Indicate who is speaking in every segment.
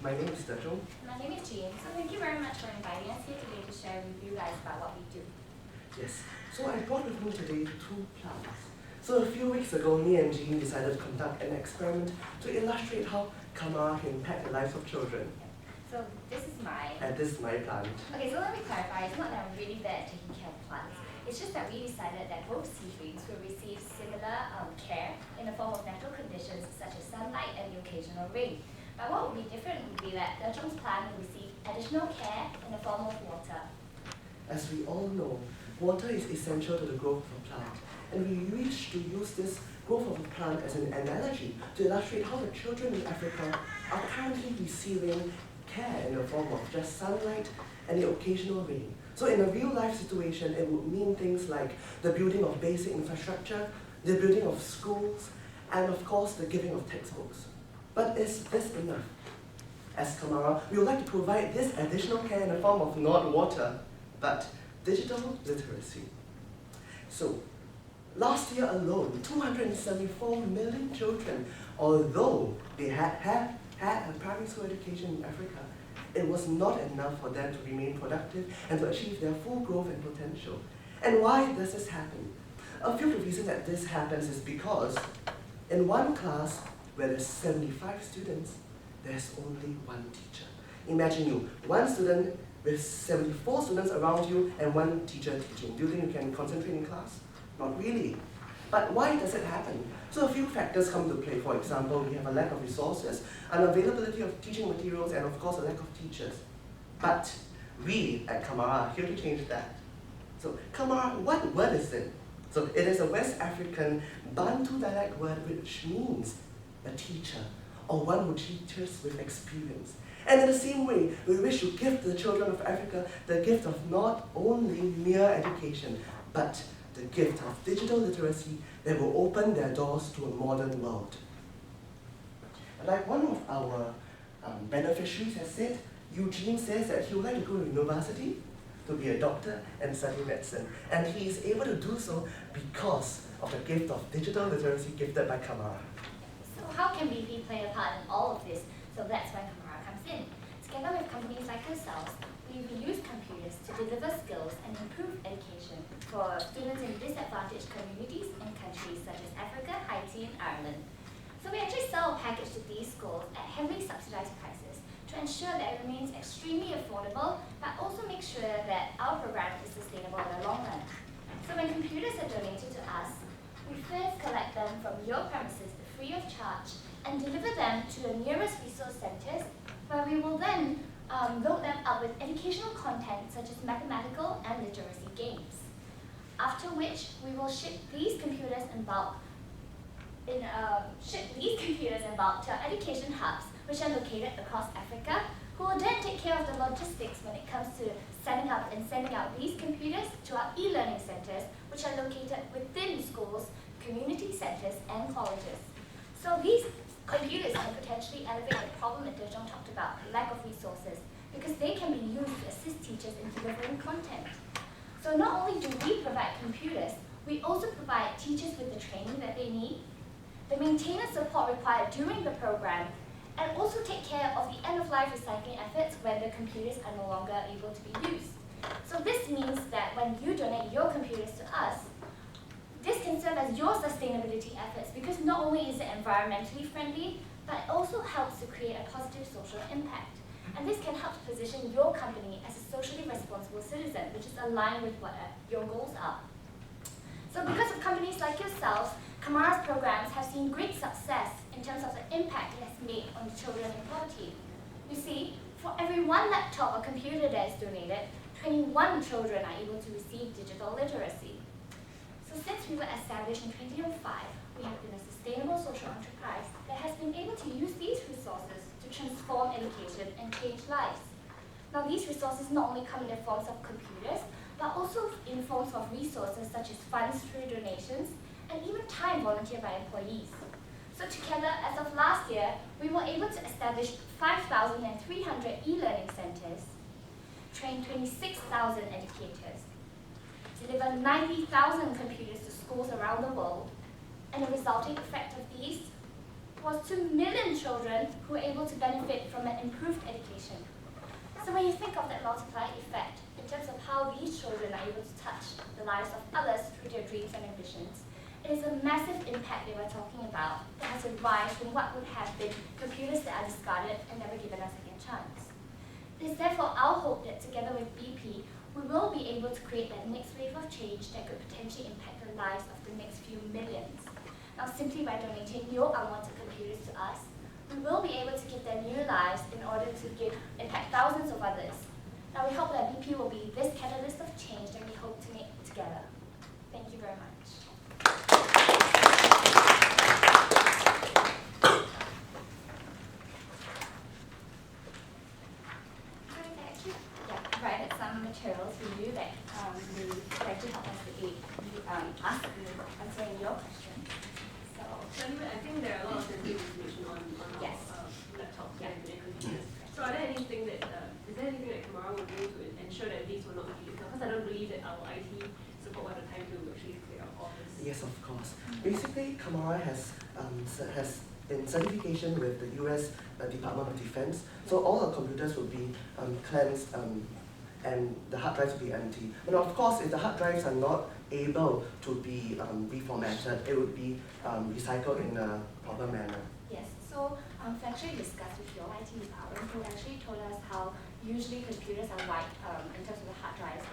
Speaker 1: My name is Dezhong.
Speaker 2: My name is Jean. So thank you very much for inviting us here today to share with you guys about what we do.
Speaker 1: Yes, so I brought with me today two plants. So a few weeks ago, me and Jean decided to conduct an experiment to illustrate how Kamara can impact the lives of children.
Speaker 2: So this is mine.
Speaker 1: And this is my plant.
Speaker 2: Okay, so let me clarify. It's not that I'm really bad at taking care of plants. It's just that we decided that both seedlings will receive similar care in the form of natural conditions such as sunlight and the occasional rain. But what would be different would be that Dezhong's plant will receive additional care in the form of water.
Speaker 1: As we all know, water is essential to the growth of a plant. And we wish to use this growth of a plant as an analogy to illustrate how the children in Africa are currently receiving care in the form of just sunlight and the occasional rain. So in a real life situation, it would mean things like the building of basic infrastructure, the building of schools, and of course the giving of textbooks. But is this enough? As Kamara, we would like to provide this additional care in the form of not water, but digital literacy. So, last year alone, 274 million children, although they had a primary school education in Africa, it was not enough for them to remain productive and to achieve their full growth and potential. And why does this happen? A few of the reasons that this happens is because in one class where there's 75 students, there's only one teacher. Imagine you, one student with 74 students around you and one teacher teaching. Do you think you can concentrate in class? Not really. But why does it happen? So a few factors come to play. For example, we have a lack of resources, unavailability of teaching materials, and of course a lack of teachers. But we at Kamara are here to change that. So Kamara, what word is it? So it is a West African Bantu dialect word which means a teacher, or one who teaches with experience. And in the same way, we wish to give the children of Africa the gift of not only mere education, but the gift of digital literacy that will open their doors to a modern world. Like one of our beneficiaries has said, Eugene says that he would like to go to university to be a doctor and study medicine. And he is able to do so because of the gift of digital literacy gifted by Kamara.
Speaker 2: So how can BP play a part in all of this? So that's where Kamara comes in. Together with companies like ourselves, we use computers to deliver skills and improve education for students in disadvantaged communities in countries such as Africa, Haiti, and Ireland. So we actually sell a package to these schools at heavily subsidized prices to ensure that it remains extremely affordable, but also make sure that our program is sustainable in the long run. So when computers are donated to us, we first collect them from your premises free of charge and deliver them to the nearest resource centers, where we will then load them up with educational content such as mathematical and literacy games. After which, we will ship these computers in bulk to our education hubs, which are located across Africa, who will then take care of the logistics when it comes to setting up and sending out these computers to our e-learning centers, which are located within schools, community centers, and colleges. So these computers can potentially elevate the problem that Dezhong talked about, lack of resources, because they can be used to assist teachers in delivering content. So not only do we provide computers, we also provide teachers with the training that they need, the maintenance support required during the program, and also take care of the end-of-life recycling efforts when the computers are no longer able to be used. So this means that when you donate your computers to us, this can serve as your sustainability efforts because not only is it environmentally friendly, but it also helps to create a positive social impact. And this can help to position your company as a socially responsible citizen, which is aligned with what your goals are. So because of companies like yourselves, Kamara's programs have seen great success in terms of the impact it has made on the children in poverty. You see, for every one laptop or computer that is donated, 21 children are able to receive digital literacy. So since we were established in 2005, we have been a sustainable social enterprise that has been able to use these resources to transform education and change lives. Now these resources not only come in the forms of computers, but also in forms of resources such as funds through donations, and even time volunteered by employees. So together, as of last year, we were able to establish 5,300 e-learning centers, train 26,000 educators, deliver 90,000 computers to schools around the world, and the resulting effect of these was 2 million children who were able to benefit from an improved education. So when you think of that multiplier effect, in terms of how these children are able to touch the lives of others through their dreams and ambitions, it is a massive impact that we're talking about that has arisen from what would have been computers that are discarded and never given a second chance. It is therefore our hope that together with BP, we will be able to create that next wave of change that could potentially impact the lives of the next few millions. Now, simply by donating your unwanted computers to us, we will be able to give them new lives in order to impact thousands of others. Now, we hope that BP will be this catalyst of change that we hope to make together. Thank you very much. Provided some materials for you that will actually help us to aid us in answering your questions.
Speaker 3: So anyway, I think there are a lot of sensitive information on
Speaker 2: Yes.
Speaker 3: our laptops and computers. So are there anything that is there anything that Kamara will do to ensure that these will not be leaked? Because I don't believe that our IT support will have the time to actually clear out all this.
Speaker 1: Yes, of course. Basically, Kamara has in certification with the US Department of Defense, so all our computers will be cleansed and the hard drives will be empty. And of course, if the hard drives are not able to be reformatted, it would be recycled in a proper manner.
Speaker 2: Yes, so we actually discussed with your IT department who actually told us how usually computers are wiped in terms of the hard drives.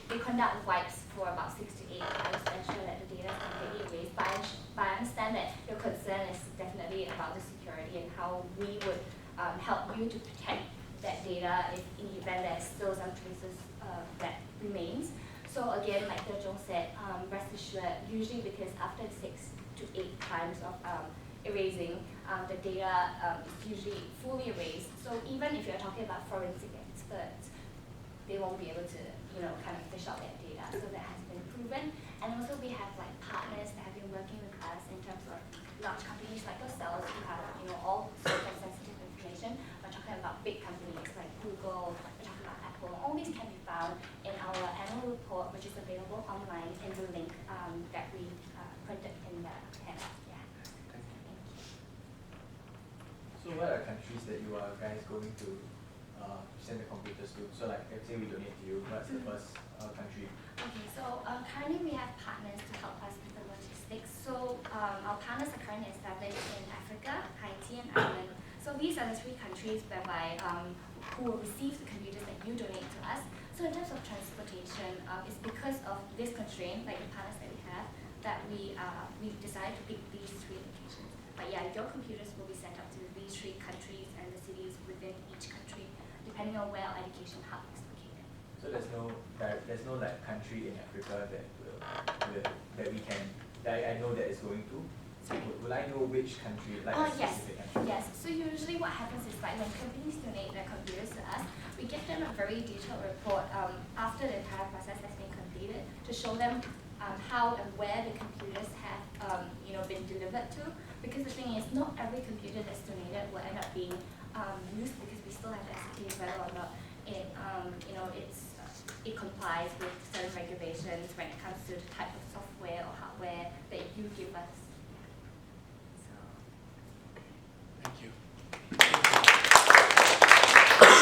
Speaker 2: They conduct wipes for about 6 to 8 times to ensure that the data is completely erased. But I understand that your concern is definitely about the security and how we would help you to protect that data if in the event there's still some traces that remains. So again, like the Jong said, rest assured, usually because after 6 to 8 times of erasing, the data is usually fully erased. So even if you're talking about forensic experts, they won't be able to, kind of fish out that data. So that has been proven. And also we have like partners that have been working with us in terms of large companies like yourselves who have, all sorts of sensitive information. We're talking about big companies like Google, we're talking about Apple. All these can be found in our annual report, which is available online in the link that we printed in the handout. Yeah. Thank you.
Speaker 4: So what are countries that you are guys going to send the computers to? So like, let's say we donate to you, what's the first country?
Speaker 2: Okay, so currently we have partners to help us with the logistics. So our partners are currently established in Africa, Haiti, and Ireland. So these are the 3 countries whereby who will receive the computers that you donate to us. So in terms of transportation, it's because of this constraint, like the partners that we have, that we decided to pick these 3 locations. But yeah, your computers will be sent up to these 3 countries and the cities within each country, depending on where our education hub is located.
Speaker 4: So there's no like country in Africa that we can that I know that is going to. So will I know which country, like a specific country?
Speaker 2: Yes. So usually what happens is like when companies donate their computers to us, we give them a very detailed report after the entire process has been completed to show them how and where the computers have been delivered to. Because the thing is, not every computer that's donated will end up being used because we still have to ascertain whether or not it it complies with certain regulations when it comes to the type of software or hardware that you give us.